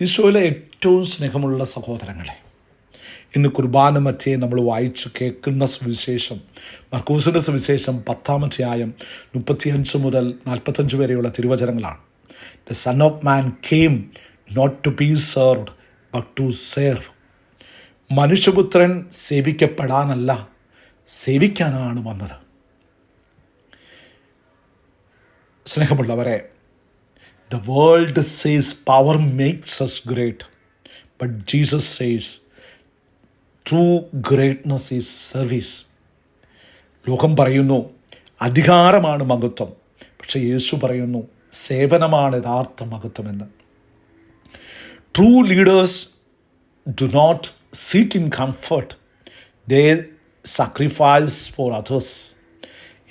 ഈശോയിലെ ഏറ്റവും സ്നേഹമുള്ള സഹോദരങ്ങളെ, ഇന്ന് കുർബാന മധ്യേ നമ്മൾ വായിച്ച് കേൾക്കുന്ന സുവിശേഷം മർക്കോസിൻ്റെ സുവിശേഷം 10-ാം അധ്യായം 35 മുതൽ 45 വരെയുള്ള തിരുവചനങ്ങളാണ്. The son of man came not to be served but to serve. മനുഷ്യപുത്രൻ സേവിക്കപ്പെടാനല്ല, സേവിക്കാനാണ് വന്നത്. സ്നേഹമുള്ളവരെ, the world says power makes us great, but Jesus says true greatness is service. ലോകം പറയുന്നു അധികാരമാണ് മഹത്വം, പക്ഷേ യേശു പറയുന്നു സേവനമാണ് യഥാർത്ഥ മഹത്വമെന്ന്. True leaders do not sit in comfort, they sacrifice for others.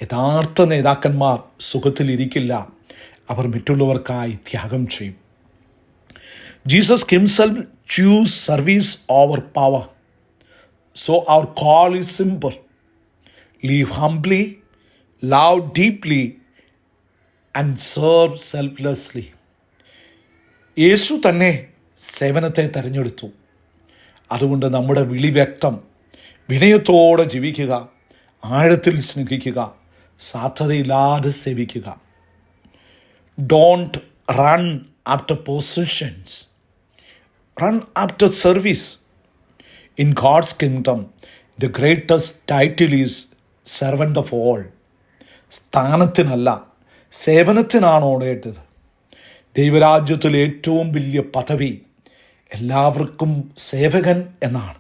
യഥാർത്ഥ നേതാക്കന്മാർ സുഖത്തിലിരിക്കില്ല, അവർ മറ്റുള്ളവർക്കായി ത്യാഗം ചെയ്യും. Jesus himself chose service over power. So our call is simple: live humbly, love deeply and serve selflessly. യേശു തന്നെ സേവനത്തെ തിരഞ്ഞെടുത്തു. അതുകൊണ്ട് നമ്മുടെ വിളി വ്യക്തം: വിനയത്തോടെ ജീവിക്കുക, ആഴത്തിൽ സ്നേഹിക്കുക, സാധ്യതയില്ലാതെ സേവിക്കുക. Don't run after positions. Run after service. In God's kingdom, the greatest title is servant of all. സ്ഥാനത്തിനല്ല, സേവനത്തിനാണ് ഓടേണ്ടത്. ദൈവരാജ്യത്തിൽ ഏറ്റവും വലിയ പദവി എല്ലാവർക്കും സേവകൻ എന്നാണ്.